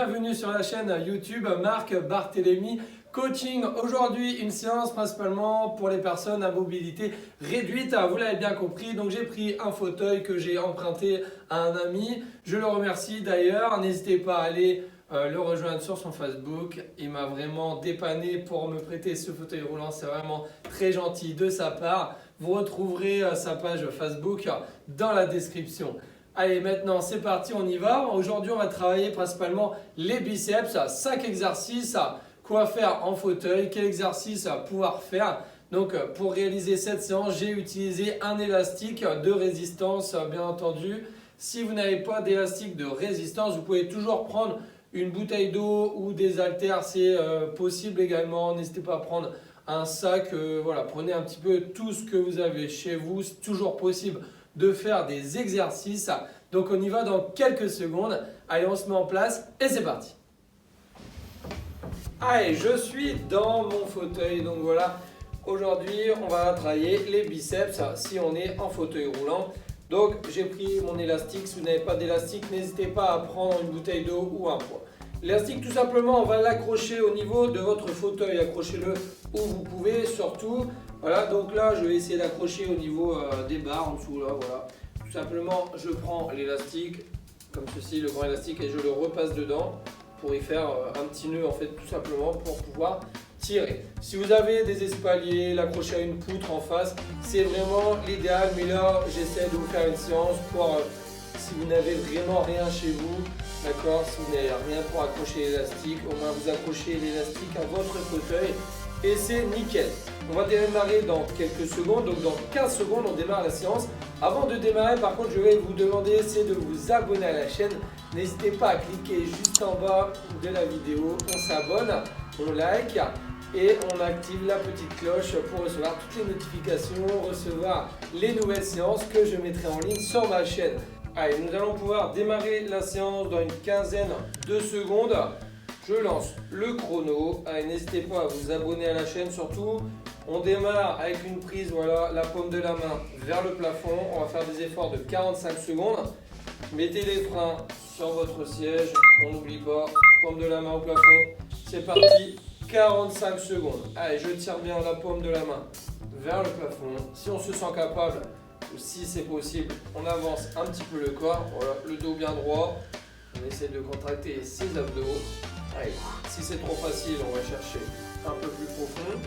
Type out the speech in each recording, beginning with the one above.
bienvenue sur la chaîne YouTube Marc Barthélémy Coaching. Aujourd'hui, une séance principalement pour les personnes à mobilité réduite. Vous l'avez bien compris, donc j'ai pris un fauteuil que j'ai emprunté à un ami. Je le remercie d'ailleurs. N'hésitez pas à aller le rejoindre sur son Facebook. Il m'a vraiment dépanné pour me prêter ce fauteuil roulant. C'est vraiment très gentil de sa part. Vous retrouverez sa page Facebook dans la description. Allez, maintenant c'est parti, on y va. Aujourd'hui, on va travailler principalement les biceps. 5 exercices, quoi faire en fauteuil, quel exercice pouvoir faire. Donc pour réaliser cette séance, j'ai utilisé un élastique de résistance, bien entendu. Si vous n'avez pas d'élastique de résistance, vous pouvez toujours prendre une bouteille d'eau ou des haltères, c'est possible également. N'hésitez pas à prendre un sac, voilà, prenez un petit peu tout ce que vous avez chez vous, c'est toujours possible de faire des exercices. Donc on y va dans quelques secondes. Allez, on se met en place et c'est parti. Allez, je suis dans mon fauteuil. Donc voilà, aujourd'hui on va travailler les biceps si on est en fauteuil roulant. Donc j'ai pris mon élastique. Si vous n'avez pas d'élastique, n'hésitez pas à prendre une bouteille d'eau ou un poids. L'élastique, tout simplement, on va l'accrocher au niveau de votre fauteuil. Accrochez-le où vous pouvez, surtout. Voilà, donc là, je vais essayer d'accrocher au niveau des barres en dessous. Là, voilà. Tout simplement, je prends l'élastique, comme ceci, le grand élastique, et je le repasse dedans pour y faire un petit nœud, en fait, tout simplement, pour pouvoir tirer. Si vous avez des espaliers, l'accrocher à une poutre en face, c'est vraiment l'idéal. Mais là, j'essaie de vous faire une séance pour, si vous n'avez vraiment rien chez vous, d'accord, si vous n'avez rien pour accrocher l'élastique, au moins vous accrochez l'élastique à votre fauteuil et c'est nickel. On va démarrer dans quelques secondes, donc dans 15 secondes on démarre la séance. Avant de démarrer, par contre, je vais vous demander, c'est de vous abonner à la chaîne. N'hésitez pas à cliquer juste en bas de la vidéo, on s'abonne, on like et on active la petite cloche pour recevoir toutes les notifications, recevoir les nouvelles séances que je mettrai en ligne sur ma chaîne. Allez, nous allons pouvoir démarrer la séance dans une quinzaine de secondes. Je lance le chrono. Allez, n'hésitez pas à vous abonner à la chaîne surtout. On démarre avec une prise, voilà, la paume de la main vers le plafond. On va faire des efforts de 45 secondes. Mettez les freins sur votre siège. On n'oublie pas, paume de la main au plafond. C'est parti, 45 secondes. Allez, je tire bien la paume de la main vers le plafond. Si on se sent capable, ou si c'est possible, on avance un petit peu le corps, voilà, le dos bien droit, on essaie de contracter ses abdos. Allez, si c'est trop facile, on va chercher un peu plus profond,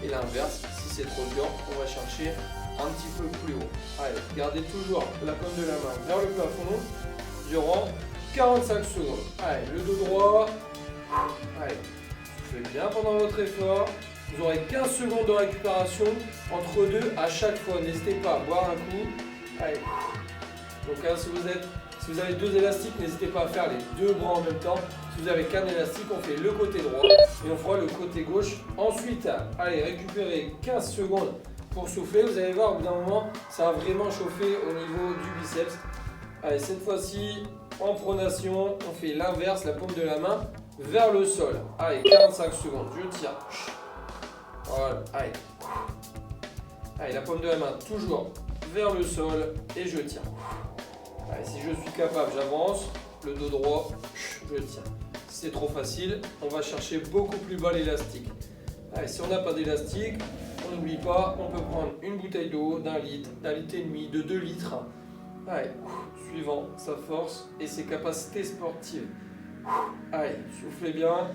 et l'inverse, si c'est trop dur, on va chercher un petit peu plus haut. Allez, gardez toujours la paume de la main vers le plafond durant 45 secondes. Allez, le dos droit, allez, soufflez bien pendant votre effort. Vous aurez 15 secondes de récupération entre deux à chaque fois. N'hésitez pas à boire un coup. Allez. Donc hein, si vous avez deux élastiques, n'hésitez pas à faire les deux bras en même temps. Si vous avez qu'un élastique, on fait le côté droit et on fera le côté gauche. Ensuite, allez, récupérez 15 secondes pour souffler. Vous allez voir, au bout d'un moment, ça va vraiment chauffer au niveau du biceps. Allez, cette fois-ci, en pronation, on fait l'inverse, la paume de la main vers le sol. Allez, 45 secondes, je tire. Voilà, allez. Allez, la paume de la main toujours vers le sol et je tire. Allez, si je suis capable, j'avance. Le dos droit, je tire. Si c'est trop facile, on va chercher beaucoup plus bas l'élastique. Allez, si on n'a pas d'élastique, on n'oublie pas, on peut prendre une bouteille d'eau d'un litre et demi, de 2 litres. Allez, suivant sa force et ses capacités sportives. Allez, soufflez bien.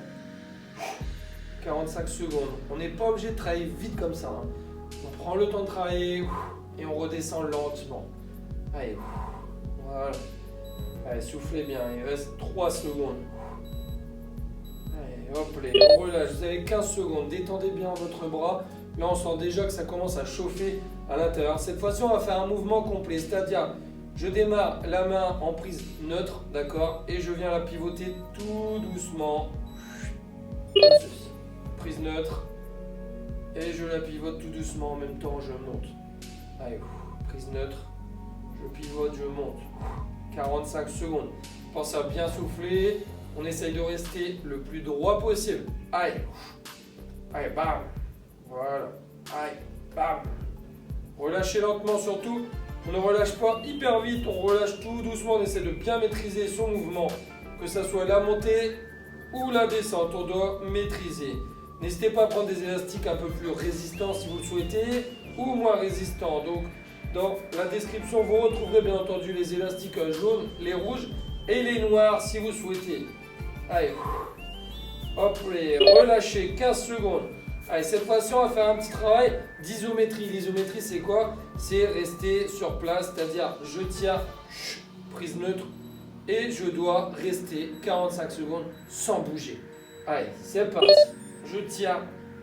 45 secondes. On n'est pas obligé de travailler vite comme ça. Hein. On prend le temps de travailler et on redescend lentement. Allez, voilà. Allez, soufflez bien. Il reste 3 secondes. Allez, hop, on relâche. Vous avez 15 secondes. Détendez bien votre bras. Là, on sent déjà que ça commence à chauffer à l'intérieur. Cette fois-ci, on va faire un mouvement complet. C'est-à-dire, je démarre la main en prise neutre, d'accord, et je viens la pivoter tout doucement. Comme ceci. Prise neutre et je la pivote tout doucement en même temps, je monte. Allez, prise neutre, je pivote, je monte. 45 secondes. Pensez à bien souffler. On essaye de rester le plus droit possible. Allez, allez, bam. Voilà. Allez, bam. Relâchez lentement surtout. On ne relâche pas hyper vite, on relâche tout doucement. On essaie de bien maîtriser son mouvement. que ce soit la montée ou la descente, on doit maîtriser. N'hésitez pas à prendre des élastiques un peu plus résistants si vous le souhaitez, ou moins résistants. Donc, dans la description, vous retrouverez bien entendu les élastiques jaunes, les rouges et les noirs si vous souhaitez. Allez, hop, relâchez 15 secondes. Allez, cette fois-ci, on va faire un petit travail d'isométrie. L'isométrie, c'est quoi? C'est rester sur place, c'est-à-dire je tiens, prise neutre, et je dois rester 45 secondes sans bouger. Allez, c'est parti. Je tiens,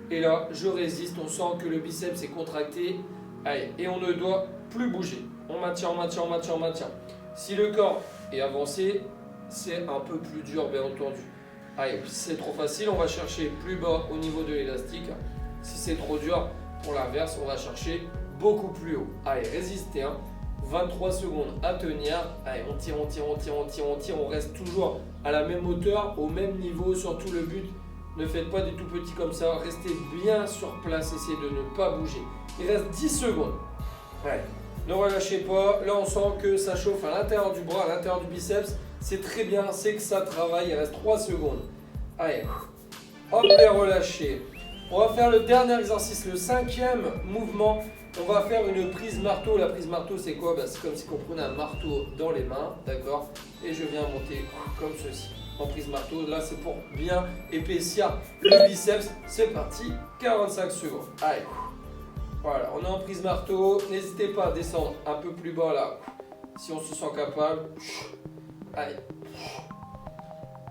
et là, je résiste. On sent que le biceps est contracté. Allez, et on ne doit plus bouger. On maintient, on maintient, on maintient, on maintient. Si le corps est avancé, c'est un peu plus dur, bien entendu. Allez, si c'est trop facile, on va chercher plus bas au niveau de l'élastique. Si c'est trop dur, pour l'inverse, on va chercher beaucoup plus haut. Allez, résistez, hein. 23 secondes à tenir. Allez, on tire, on tire, on tire, on tire, on tire. On reste toujours à la même hauteur, au même niveau. Surtout le but, ne faites pas des tout petits comme ça. Restez bien sur place, essayez de ne pas bouger. Il reste 10 secondes. Allez, ne relâchez pas. Là, on sent que ça chauffe à l'intérieur du bras, à l'intérieur du biceps. C'est très bien, c'est que ça travaille. Il reste 3 secondes. Allez, hop, et relâchez. On va faire le dernier exercice, le 5e mouvement. On va faire une prise marteau. La prise marteau, c'est quoi? C'est comme si on prenait un marteau dans les mains, d'accord? Et je viens monter comme ceci. En prise marteau, là, c'est pour bien épaissir le biceps. C'est parti, 45 secondes. Allez, voilà, on est en prise marteau. N'hésitez pas à descendre un peu plus bas là, si on se sent capable. Allez.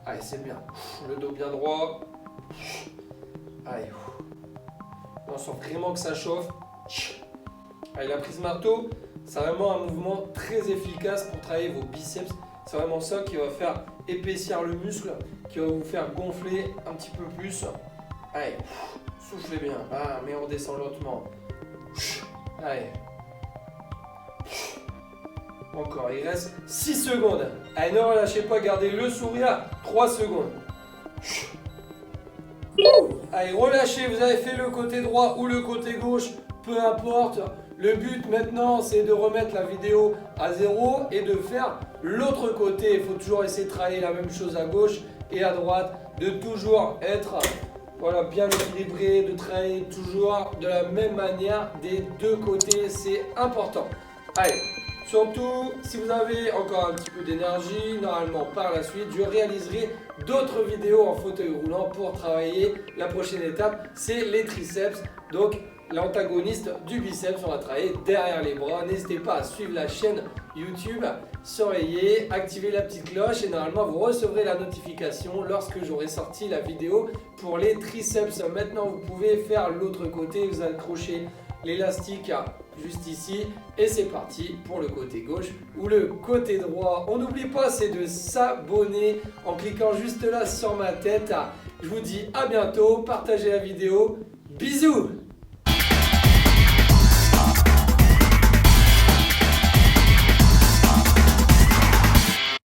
Allez, c'est bien. Le dos bien droit. Allez. On sent vraiment que ça chauffe. Allez, la prise marteau, c'est vraiment un mouvement très efficace pour travailler vos biceps. C'est vraiment ça qui va faire épaissir le muscle, qui va vous faire gonfler un petit peu plus. Allez, soufflez bien. Ah, mais on descend lentement. Allez. Encore, il reste 6 secondes. Allez, ne relâchez pas, gardez le sourire. 3 secondes. Allez, relâchez, vous avez fait le côté droit ou le côté gauche, peu importe. Le but maintenant, c'est de remettre la vidéo à zéro et de faire l'autre côté. Il faut toujours essayer de travailler la même chose à gauche et à droite, de toujours être bien équilibré, de travailler toujours de la même manière des deux côtés, c'est important. Allez. Surtout, si vous avez encore un petit peu d'énergie, normalement par la suite, je réaliserai d'autres vidéos en fauteuil roulant pour travailler. La prochaine étape, c'est les triceps. Donc, l'antagoniste du biceps, on va travailler derrière les bras. N'hésitez pas à suivre la chaîne YouTube, surveiller, activer la petite cloche et normalement vous recevrez la notification lorsque j'aurai sorti la vidéo pour les triceps. Maintenant, vous pouvez faire l'autre côté, vous accrochez l'élastique juste ici et c'est parti pour le côté gauche ou le côté droit. On n'oublie pas, c'est de s'abonner en cliquant juste là sur ma tête. Je vous dis à bientôt, partagez la vidéo, bisous.